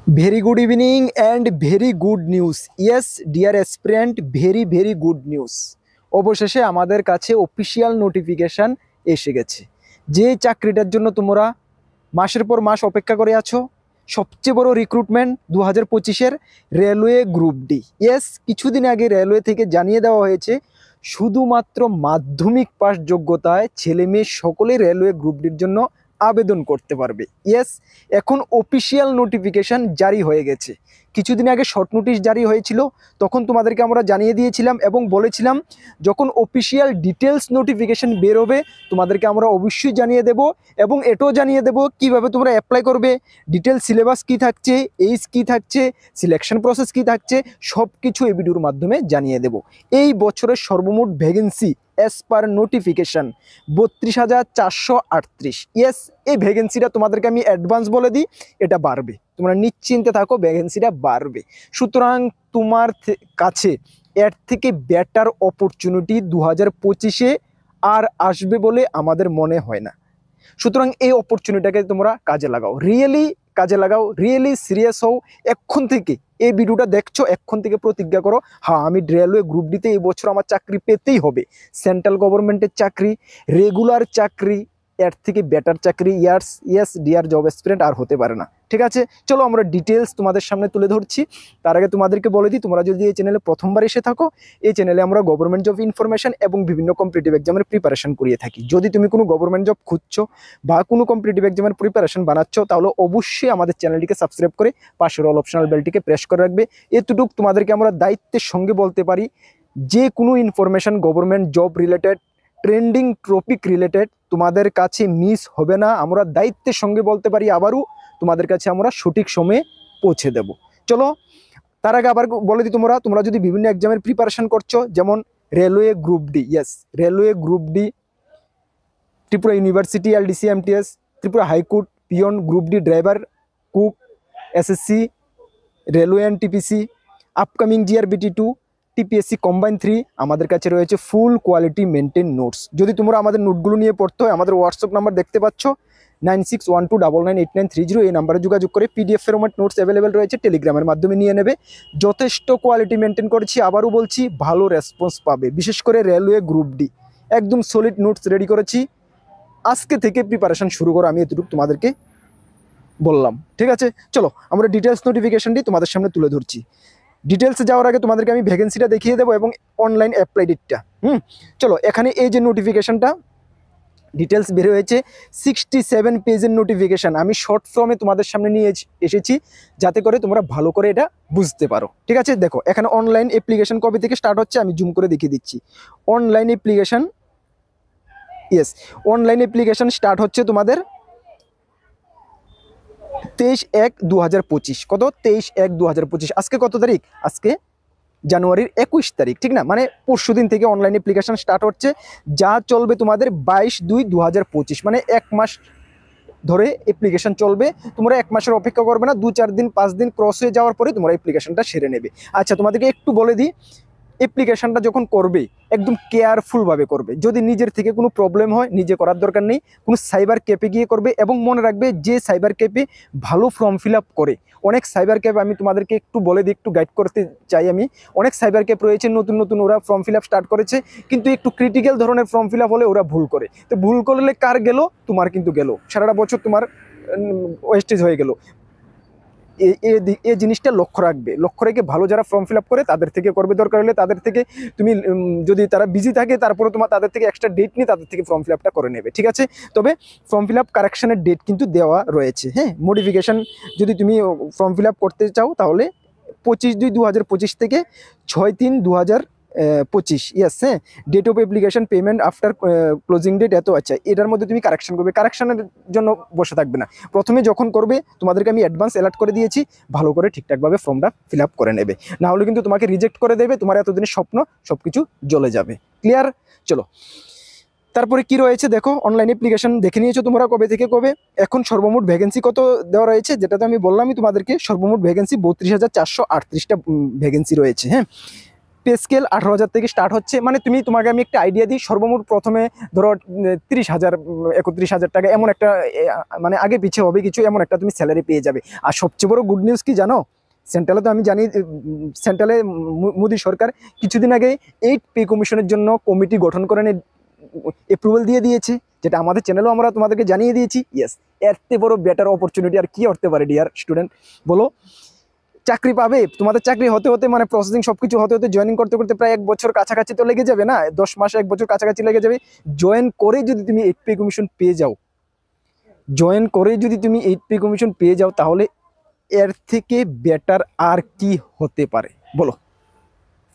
Very good evening and very good news. Yes, dear aspirant, very good news. অবশেষে আমাদের কাছে official notification এসে গেছে। যে চাকরিটার জন্য তোমরা মাসের পর মাস অপেক্ষা করে আছো, সবচেয়ে বড় রিক্রুটমেন্ট 2025-এর রেলওয়ে গ্রুপ ডি। ইয়েস, কিছুদিন আগে রেলওয়ে থেকে জানিয়ে দেওয়া হয়েছে শুধুমাত্র মাধ্যমিক পাস যোগ্যতায় ছেলে মেয়ে সকলেই রেলওয়ে গ্রুপ ডির জন্য আবেদন করতে পারবে। ইয়েস, এখন অফিসিয়াল নোটিফিকেশান জারি হয়ে গেছে। কিছুদিন আগে শর্ট নোটিশ জারি হয়েছিল, তখন তোমাদেরকে আমরা জানিয়ে দিয়েছিলাম এবং বলেছিলাম যখন অফিসিয়াল ডিটেলস নোটিফিকেশান বেরোবে তোমাদেরকে আমরা অবশ্যই জানিয়ে দেব এবং এটাও জানিয়ে দেব কিভাবে তোমরা অ্যাপ্লাই করবে, ডিটেলস সিলেবাস কী থাকছে, এইজ কী থাকছে, সিলেকশন প্রসেস কী থাকছে, সব কিছু এই ভিডিওর মাধ্যমে জানিয়ে দেব। এই বছরের সর্বমোট vacancy as per notification 32,438। Yes, এই ভ্যাকেন্সিটা তোমাদেরকে আমি অ্যাডভান্স বলে দিই, এটা বাড়বে, তোমরা নিশ্চিন্তে থাকো, ভ্যাকেন্সিটা বাড়বে। সুতরাং তোমার কাছে এর থেকে বেটার অপরচুনিটি 2025-এ আর আসবে বলে আমাদের মনে হয় না। সুতরাং এই অপরচুনিটিটাকে তোমরা কাজে লাগাও, কাজে লাগাও, রিয়েলি সিরিয়াস হও। এখন থেকে এই ভিডিওটা দেখছো, এখন থেকে প্রতিজ্ঞা করো, হ্যাঁ আমি রেলওয়ে গ্রুপ ডিতে এই বছর আমার চাকরি পেতেই হবে। সেন্ট্রাল গভর্নমেন্টের চাকরি, রেগুলার চাকরি, এর থেকে বেটার চাকরি ইয়েস ডিয়ার জব অ্যাসপিরেন্ট আর হতে পারে না। ঠিক আছে, চলো আমরা ডিটেলস তোমাদের সামনে তুলে ধরছি। তার আগে তোমাদেরকে বলে দিই, তোমরা যদি এই চ্যানেলে প্রথমবার এসে থাকো, এই চ্যানেলে আমরা গভর্নমেন্ট জব ইনফরমেশন এবং বিভিন্ন কম্পিটিটিভ এক্সামের প্রিপারেশন করিয়ে থাকি। যদি তুমি কোনো গভর্নমেন্ট জব খুঁজছো বা কোনো কম্পিটিটিভ এক্সামের প্রিপারেশন বানাচ্ছ, তাহলে অবশ্যই আমাদের চ্যানেলটিকে সাবস্ক্রাইব করে পাশের অল অপশনাল বেলটিকে প্রেস করে রাখবে। এতটুকু তোমাদেরকে আমরা দায়িত্বের সঙ্গে বলতে পারি, যে কোনো information government job related, trending topic related তোমাদের কাছে মিস হবে না। আমরা দায়িত্বের সঙ্গে বলতে পারি, আবারও তোমাদের কাছে আমরা সঠিক সময়ে পৌঁছে দেব। চলো, তার আগে আবার বলে দিই, তোমরা যদি বিভিন্ন এক্সামের প্রিপারেশন করছো, যেমন railway group D, yes railway group D, Tripura university LDC MTS, Tripura high court peon group D driver, cook, SSC, railway and TPC, upcoming GRBT 2, TPSC combine 3, আমাদের কাছে রয়েছে ফুল কোয়ালিটি মেনটেন নোটস। যদি তোমরা আমাদের নোটগুলো নিয়ে পড়তে হয়, আমাদের হোয়াটসঅ্যাপ নাম্বার দেখতে পাচ্ছ 9612998930, এই নাম্বারে যোগাযোগ করে পিডিএফ ফরম্যাট নোটস অ্যাভেলেবেল রয়েছে, টেলিগ্রামের মাধ্যমে নিয়ে নেবে। যথেষ্ট কোয়ালিটি মেনটেন করেছি, আবারও বলছি, ভালো রেসপন্স পাবে। বিশেষ করে রেলওয়ে গ্রুপ ডি একদম সলিড নোটস রেডি করেছি, আজকে থেকে প্রিপারেশন শুরু করো, আমি এতটুকু তোমাদেরকে বললাম। ঠিক আছে, চলো আমরা ডিটেলস নোটিফিকেশনটি তোমাদের সামনে তুলে ধরছি। ডিটেলসে যাওয়ার আগে তোমাদেরকে আমি ভ্যাকেন্সিটা দেখিয়ে দেবো এবং অনলাইন অ্যাপ্লাই ডেটটা। চলো, এখানে এই যে নোটিফিকেশনটা ডিটেলস বের হয়েছে, 67 পেজের নোটিফিকেশান আমি শর্ট ফর্মে তোমাদের সামনে নিয়ে এসেছি, যাতে করে তোমরা ভালো করে এটা বুঝতে পারো। ঠিক আছে, দেখো এখানে অনলাইন অ্যাপ্লিকেশন কবে থেকে স্টার্ট হচ্ছে আমি জুম করে দেখিয়ে দিচ্ছি। Online application, yes online application start হচ্ছে তোমাদের 23/1/2025। কত? 23/1/2025। আজকে কত তারিখ? আজকে জানুয়ারির 21 তারিখ, ঠিক না? মানে পরশু দিন থেকে অনলাইন অ্যাপ্লিকেশন স্টার্ট হচ্ছে, যা চলবে তোমাদের 22/2/2025, মানে 1 মাস ধরে অ্যাপ্লিকেশন চলবে। তোমরা 1 মাসের অপেক্ষা করবে না, 2-4 দিন 5 দিন ক্রস হয়ে যাওয়ার পরে তোমরা অ্যাপ্লিকেশনটা সেরে নেবে। আচ্ছা, তোমাদেরকে একটু বলে দিই, অ্যাপ্লিকেশনটা যখন করবে একদম কেয়ারফুলভাবে করবে। যদি নিজের থেকে কোনো প্রবলেম হয়, নিজে করার দরকার নেই, কোনো সাইবার ক্যাফে গিয়ে করবে। এবং মনে রাখবে, যে সাইবার ক্যাফে ভালো ফর্ম ফিল আপ করে, অনেক সাইবার ক্যাফে আমি তোমাদেরকে একটু বলে দিই, একটু গাইড করতে চাই আমি। অনেক সাইবার ক্যাফ রয়েছে নতুন ওরা ফর্ম ফিল আপ স্টার্ট করেছে, কিন্তু একটু ক্রিটিক্যাল ধরনের ফর্ম ফিল আপ হলে ওরা ভুল করে। তো ভুল করলে কার গেল? তোমার কিন্তু গেল, সারাটা বছর তোমার ওয়েস্টেজ হয়ে গেল। এই জিনিসটা লক্ষ্য রাখবে, লক্ষ্য রেখে ভালো যারা ফর্ম ফিল আপ করে তাদের থেকে করবে। দরকার হলে তাদের থেকে তুমি, যদি তারা বিজি থাকে, তারপরে তোমার তাদের থেকে এক্সট্রা ডেট নিয়ে তাদের থেকে ফর্ম ফিল আপটা করে নেবে। ঠিক আছে, তবে ফর্ম ফিল আপ কারেকশানের ডেট কিন্তু দেওয়া রয়েছে। হ্যাঁ, মডিফিকেশান যদি তুমি ফর্ম ফিল আপ করতে চাও, তাহলে 25/2/2025 থেকে 6/3/2025, ইয়েস। হ্যাঁ, date of application, payment after closing date, এত। আচ্ছা, এটার মধ্যে তুমি কারেকশন করবে, কারেকশনের জন্য বসে থাকবে না। প্রথমে যখন করবে তোমাদেরকে আমি অ্যাডভান্স অ্যালার্ট করে দিয়েছি, ভালো করে ঠিকঠাকভাবে ফর্মটা ফিল আপ করে নেবে, না হলে কিন্তু তোমাকে রিজেক্ট করে দেবে, তোমার এতদিনের স্বপ্ন সব কিছু জ্বলে যাবে। ক্লিয়ার? চলো, তারপরে কি রয়েছে দেখো, অনলাইন অ্যাপ্লিকেশন দেখে নিয়েছো তোমরা কবে থেকে কবে। এখন সর্বমোট ভ্যাকেন্সি কত দেওয়া রয়েছে, যেটাতে আমি বললামই তোমাদেরকে, সর্বমোট ভ্যাকেন্সি 32,438টা ভ্যাকেন্সি রয়েছে। হ্যাঁ, পে স্কেল 18,000 থেকে স্টার্ট হচ্ছে। মানে তোমাকে আমি একটা আইডিয়া দিই, সর্বমোট প্রথমে ধরো 30,000 31,000 টাকা এমন একটা মানে আগে পিছিয়ে হবে কিছু, এমন একটা তুমি স্যালারি পেয়ে যাবে। আর সবচেয়ে বড় গুড নিউজ কি জানো, সেন্ট্রালে তো আমি জানি, সেন্ট্রালে মোদী সরকার কিছুদিন আগে 8 পে কমিশনের জন্য কমিটি গঠন করে অ্যাপ্রুভাল দিয়ে দিয়েছে, যেটা আমাদের চ্যানেলেও আমরা তোমাদেরকে জানিয়ে দিয়েছি। ইয়েস, এর থেকে বড় বেটার অপরচুনিটি আর কি হতে পারে ডিয়ার স্টুডেন্ট, বলো? চাকরি পাবে, তোমাদের চাকরি হতে হতে মানে প্রসেসিং সবকিছু হতে হতে জয়েনিং করতে করতে প্রায় 1 বছর কাছাকাছি তো লেগে যাবে না, 10 মাস 1 বছর কাছাকাছি লেগে যাবে। জয়েন করে যদি তুমি 8 পে কমিশন পেয়ে যাও, জয়েন করে যদি তুমি 8 পে কমিশন পেয়ে যাও, তাহলে এর থেকে বেটার আর কি হতে পারে বলো?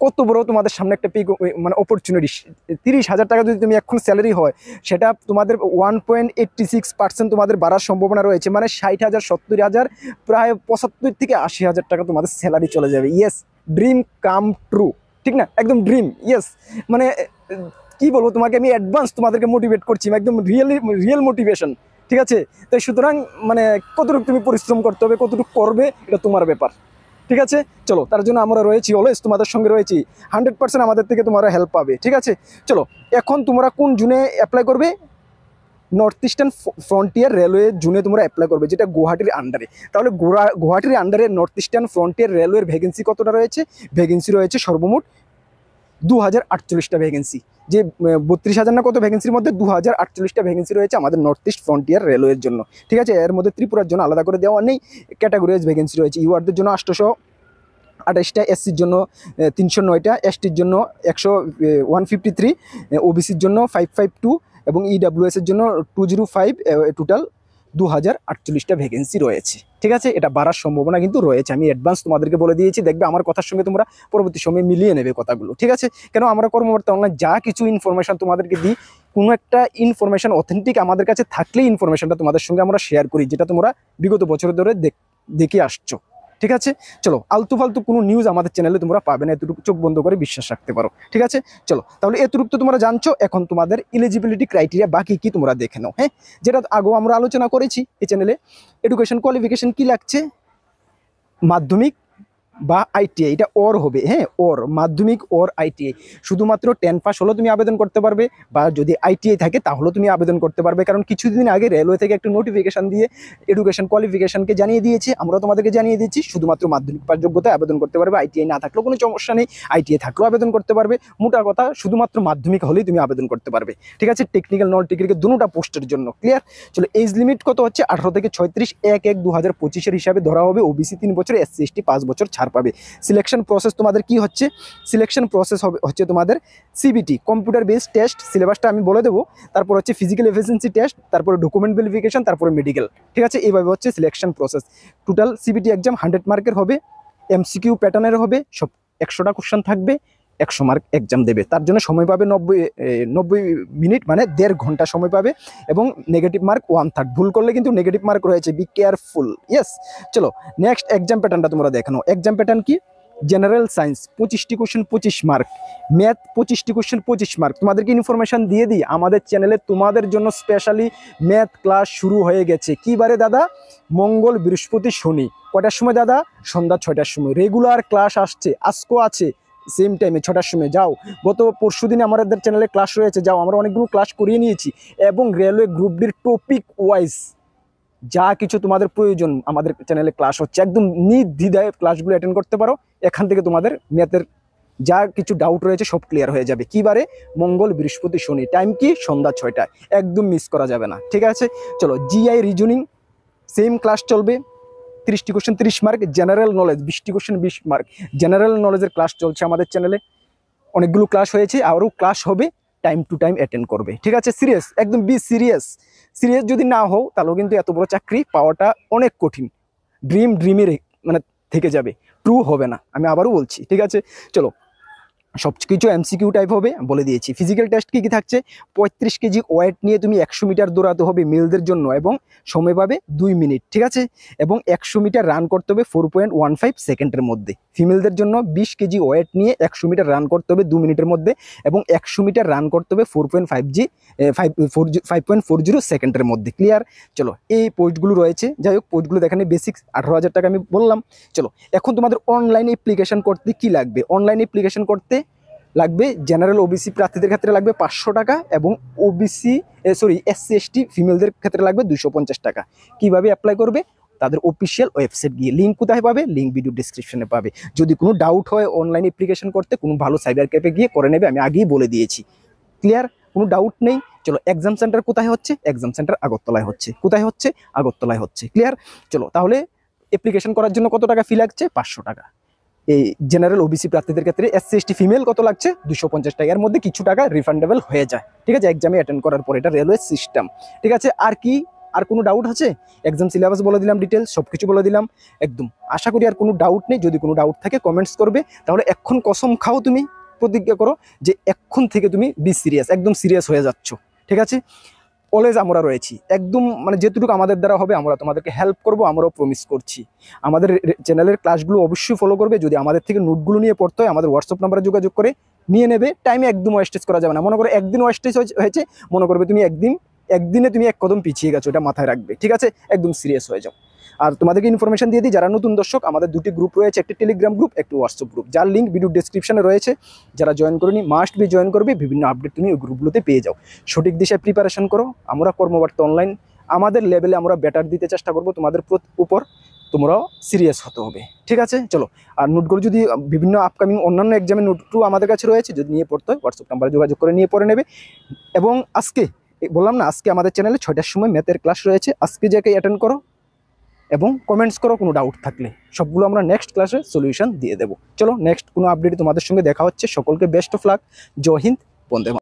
কত বড় তোমাদের সামনে একটা মানে অপরচুনিটি। 30,000 টাকা যদি তুমি এখন স্যালারি হয়, সেটা তোমাদের 1.86% তোমাদের বাড়ার সম্ভাবনা রয়েছে। মানে 60,000 70,000 প্রায় 75 থেকে 80,000 টাকা তোমাদের স্যালারি চলে যাবে। ইয়েস, ড্রিম কাম ট্রু, ঠিক না? একদম ড্রিম। ইয়েস, মানে কি বলবো তোমাকে, আমি অ্যাডভান্স তোমাদেরকে মোটিভেট করছি, একদম রিয়েল মোটিভেশন, ঠিক আছে? তাই সুতরাং মানে কতটুকু তুমি পরিশ্রম করতে হবে, কতটুকু করবে, এটা তোমার ব্যাপার, ঠিক আছে? চলো, তার জন্য আমরা রয়েছি, অলওয়েজ তোমাদের সঙ্গে রয়েছি, 100% আমাদের থেকে তোমরা হেল্প পাবে, ঠিক আছে? চলো, এখন তোমরা কোন জুনে অ্যাপ্লাই করবে? নর্থ ইস্টার্ন ফ্রন্টিয়ার রেলওয়ে জুনে তোমরা অ্যাপ্লাই করবে, যেটা গুয়াহাটির আন্ডারে। তাহলে গুয়াহাটির আন্ডারে নর্থ ইস্টার্ন ফ্রন্টিয়ার রেলওয়ের ভ্যাকেন্সি কতটা রয়েছে? ভ্যাকেন্সি রয়েছে সর্বমোট 2048টা ভ্যাকেন্সি। যে 32,000 না কত ভ্যাকেন্সির মধ্যে 2048টা ভ্যাকেন্সি রয়েছে আমাদের নর্থ ইস্ট ফ্রন্টিয়ার রেলওয়ের জন্য, ঠিক আছে? এর মধ্যে ত্রিপুরার জন্য আলাদা করে দেওয়া নেই, ক্যাটাগরিজ ভ্যাকেন্সি রয়েছে। ইউআরদের জন্য 828টা, এসসির জন্য 309টা, এসটির জন্য 153, ওবিসির জন্য 552 এবং ইডাব্লিউএস এর জন্য 205, টোটাল 2048টা ভ্যাকেন্সি রয়েছে, ঠিক আছে? এটা বাড়ার সম্ভাবনা কিন্তু রয়েছে, আমি অ্যাডভান্স তোমাদেরকে বলে দিয়েছি। দেখবে আমার কথার সঙ্গে তোমরা পরবর্তী সময়ে মিলিয়ে নেবে কথাগুলো, ঠিক আছে? কেন আমরা কর্মকর্তা অনলাইন যা কিছু ইনফরমেশন তোমাদেরকে দিই, কোনো একটা ইনফরমেশন অথেন্টিক আমাদের কাছে থাকলেই ইনফরমেশনটা তোমাদের সঙ্গে আমরা শেয়ার করি, যেটা তোমরা বিগত বছর ধরে দেখে আসছো, ঠিক আছে? চলো, আলতু ফালতু কোনো নিউজ আমাদের চ্যানেলে তোমরা পাবে না, এতটুকু চোখ বন্ধ করে বিশ্বাস রাখতে পারো, ঠিক আছে? চলো, তাহলে এতটুকু তো তোমরা জানছো। এখন তোমাদের এলিজিবিলিটি ক্রাইটেরিয়া বাকি কি তোমরা দেখে নাও, হ্যাঁ? যেটা আগেও আমরা আলোচনা করেছি এই চ্যানেলে। এডুকেশন কোয়ালিফিকেশন কি লাগছে? মাধ্যমিক বা আইটিআই, এটা ওর হবে, হ্যাঁ, ওর মাধ্যমিক ওর আইটিআই। শুধুমাত্র 10 পাস হলেও তুমি আবেদন করতে পারবে, বা যদি আইটিআই থাকে তাহলেও তুমি আবেদন করতে পারবে। কারণ কিছুদিন আগে রেলওয়ে থেকে একটা নোটিফিকেশন দিয়ে এডুকেশন কোয়ালিফিকেশনকে জানিয়ে দিয়েছে, আমরা তোমাদেরকে জানিয়ে দিচ্ছি শুধুমাত্র মাধ্যমিক পাস যোগ্যতায় আবেদন করতে পারবে। আইটিআই না থাকলেও কোনো সমস্যা নেই, আইটিআই থাকলেও আবেদন করতে পারবে। মোটা কথা, শুধুমাত্র মাধ্যমিক হলেই তুমি আবেদন করতে পারবে, ঠিক আছে? টেকনিক্যাল নন টেকনিক্যাল দুটোটা পোস্টের জন্য, ক্লিয়ার? চলো, এজ লিমিট কত হচ্ছে? 18 থেকে 36, 1/1/2025 হিসাবে ধরা হবে। ওবিসি 3 বছর, এসসি এসটি 5 বছর ছাড় পাবে। সিলেকশন প্রসেস তোমাদের কি হচ্ছে? সিলেকশন প্রসেস হচ্ছে তোমাদের সিবিটি, কম্পিউটার বেসড টেস্ট, সিলেবাসটা আমি বলে দেবো। তারপর হচ্ছে ফিজিক্যাল এফিসিয়েন্সি টেস্ট, তারপরে ডকুমেন্ট ভেরিফিকেশন, তারপরে মেডিকেল, ঠিক আছে? এইভাবে হচ্ছে selection process. Total CBT exam 100 মার্কের হবে, এমসিকিউ প্যাটার্নের হবে, সব 100টা কোশ্চেন থাকবে, 100 মার্ক এক্সাম দেবে। তার জন্য সময় পাবে 90 মিনিট, মানে 1.5 ঘন্টা সময় পাবে। এবং নেগেটিভ মার্ক 1/3, ভুল করলে কিন্তু নেগেটিভ মার্ক রয়েছে, বি কেয়ারফুল। ইয়েস, চলো, নেক্সট এক্সাম প্যাটার্নটা তোমরা দেখো। এক্সাম প্যাটার্ন কি? জেনারেল সায়েন্স 25টি কোশ্চেন 25 মার্ক, ম্যাথ 25টি কোশ্চেন 25 মার্ক। তোমাদেরকে ইনফরমেশন দিয়ে দিই, আমাদের চ্যানেলে তোমাদের জন্য স্পেশালি ম্যাথ ক্লাস শুরু হয়ে গেছে। কি বারে দাদা? মঙ্গল, বৃহস্পতি, শনি। কটার সময় দাদা? সন্ধ্যা 6টার সময়। রেগুলার ক্লাস আসছে, আজকেও আছে সেম টাইমে 6টার সময়। যাও, গত পরশু দিনে আমাদের চ্যানেলে ক্লাস রয়েছে, যাও, আমরা অনেকগুলো ক্লাস করিয়ে নিয়েছি। এবং রেলওয়ে গ্রুপ ডির টপিক ওয়াইজ যা কিছু তোমাদের প্রয়োজন আমাদের চ্যানেলে ক্লাস হচ্ছে, একদম নির্দ্বিধায় ক্লাসগুলো অ্যাটেন্ড করতে পারো। এখান থেকে তোমাদের ম্যাথের যা কিছু ডাউট রয়েছে সব ক্লিয়ার হয়ে যাবে। কি বারে? মঙ্গল, বৃহস্পতি, শনি। টাইম কি? সন্ধ্যা 6টায়, একদম মিস করা যাবে না, ঠিক আছে? চলো, জিআই রিজনিং সেম ক্লাস চলবে, 30টি কোশ্চেন 30 মার্ক। জেনারেল নলেজ 20টি কোশ্চেন 20 মার্ক। জেনারেল নলেজের ক্লাস চলছে আমাদের চ্যানেলে, অনেকগুলো ক্লাস হয়েছে, আরও ক্লাস হবে, টাইম টু টাইম অ্যাটেন্ড করবে, ঠিক আছে? সিরিয়াস, একদম বি সিরিয়াস। সিরিয়াস যদি না হও, তাহলেও কিন্তু এত বড় চাকরি পাওয়াটা অনেক কঠিন। ড্রিমের মানে থেকে যাবে, ট্রু হবে না, আমি আবারও বলছি, ঠিক আছে? চলো, সব কিছু এমসিকিউ টাইপ হবে, বলে দিয়েছি। ফিজিক্যাল টেস্ট কি কি থাকছে? 35 কেজি ওয়েট নিয়ে তুমি 100 মিটার দৌড়াতে হবে মেলদের জন্য, এবং সময় পাবে 2 মিনিট, ঠিক আছে? এবং 100 মিটার রান করতে হবে 4.15 সেকেন্ডের মধ্যে। ফিমেলদের জন্য 20 কেজি ওয়েট নিয়ে 100 মিটার রান করতে হবে 2 মিনিটের মধ্যে, এবং 100 মিটার রান করতে হবে 5.40 সেকেন্ডের মধ্যে, ক্লিয়ার? চলো, এই পোস্টগুলো রয়েছে, যাই হোক, পোস্টগুলো দেখানে বেসিক 18,000 টাকা আমি বললাম। চলো, এখন তোমাদের অনলাইন অ্যাপ্লিকেশন করতে কি লাগবে? অনলাইন অ্যাপ্লিকেশন করতে লাগবে জেনারেল ওবিসি প্রার্থীদের ক্ষেত্রে লাগবে 500 টাকা এবং এসসি এসটি ফিমেলদের ক্ষেত্রে লাগবে 250 টাকা। কিভাবে অ্যাপ্লাই করবে? তাদের অফিসিয়াল ওয়েবসাইট গিয়ে। লিঙ্ক কোথায় পাবে? লিঙ্ক ভিডিও ডিসক্রিপশনে পাবে। যদি কোনো ডাউট হয় অনলাইন অ্যাপ্লিকেশন করতে, কোনো ভালো সাইবার ক্যাফে গিয়ে করে নেবে, আমি আগেই বলে দিয়েছি। ক্লিয়ার? কোনো ডাউট নেই। চলো, এক্সাম সেন্টার কোথায় হচ্ছে? এক্সাম সেন্টার আগরতলায় হচ্ছে। কোথায় হচ্ছে? আগরতলায় হচ্ছে। ক্লিয়ার? চলো, তাহলে অ্যাপ্লিকেশন করার জন্য কত টাকা ফি লাগছে? 500 টাকা। এই জেনারেল ওবিসি প্রার্থীদের ক্ষেত্রে এসসি এসটি ফিমেল কত লাগছে? 250 টাকা। এর মধ্যে কিছু টাকা রিফান্ডেবল হয়ে যায়, ঠিক আছে, এক্সামে অ্যাটেন্ড করার পর। এটা রেলওয়ে সিস্টেম, ঠিক আছে। আর কি, আর কোনো ডাউট আছে? এক্সাম সিলেবাস বলে দিলাম, ডিটেলস সব কিছু বলে দিলাম একদম। আশা করি আর কোনো ডাউট নেই। যদি কোনো ডাউট থাকে কমেন্টস করবে। তাহলে এখন কসম খাও, তুমি প্রতিজ্ঞা করো যে এখন থেকে তুমি বি সিরিয়াস, একদম সিরিয়াস হয়ে যাচ্ছ, ঠিক আছে। অলওয়েজ আমরা রয়েছি, একদম মানে যেটুকু আমাদের দ্বারা হবে আমরা তোমাদেরকে হেল্প করবো, আমরাও প্রমিস করছি। আমাদের চ্যানেলের ক্লাসগুলো অবশ্যই ফলো করবে। যদি আমাদের থেকে নোটগুলো নিয়ে পড়তে হয় আমাদের হোয়াটসঅ্যাপ নাম্বারে যোগাযোগ করে নিয়ে নেবে। টাইমে একদম ওয়েস্টেজ করা যাবে না। মনে করো একদিন ওয়েস্টেজ হয়েছে, মনে করবে তুমি একদিনে তুমি এক কদম পিছিয়ে গেছো, এটা মাথায় রাখবে, ঠিক আছে। একদম সিরিয়াস হয়ে যাও। আর তোমাদেরকে ইনফরমেশন দিয়ে দিই, যারা নতুন দর্শক, আমাদের দুটি গ্রুপ রয়েছে, একটি টেলিগ্রাম গ্রুপ, একটি হোয়াটসঅ্যাপ গ্রুপ, যার লিঙ্ক ভিডিও ডেসক্রিপশনে রয়েছে। যারা জয়েন করেনি মাস্ট বি জয়েন করবে। বিভিন্ন আপডেট তুমি ওই গ্রুপগুলোতে পেয়ে যাও। সঠিক দিশায় প্রিপারেশন করো। আমরা কর্মবার্তা অনলাইন আমাদের লেভেলে আমরা বেটার দিতে চেষ্টা করবো। তোমাদের উপর তোমরাও সিরিয়াস হতে হবে, ঠিক আছে। চলো, আর নোটগুলো যদি বিভিন্ন আপকামিং অন্যান্য এক্সামের নোটও আমাদের কাছে রয়েছে, যদি নিয়ে পড়তে হয় হোয়াটসঅ্যাপ নাম্বারে যোগাযোগ করে নিয়ে পড়ে নেবে। এবং আজকে বললাম না, আজকে আমাদের চ্যানেলে 6টার সময় ম্যাথের ক্লাস রয়েছে। আজকে যাকে অ্যাটেন্ড করো এবং কমেন্টস করো কোনো ডাউট থাকলে। সবগুলো আমরা নেক্সট ক্লাসে সলিউশন দিয়ে দেবো। চলো, নেক্সট কোনো আপডেট তোমাদের সঙ্গে দেখা হচ্ছে। সকলকে বেস্ট অফ লাক। জয় হিন্দ, বন্দে মাতরম।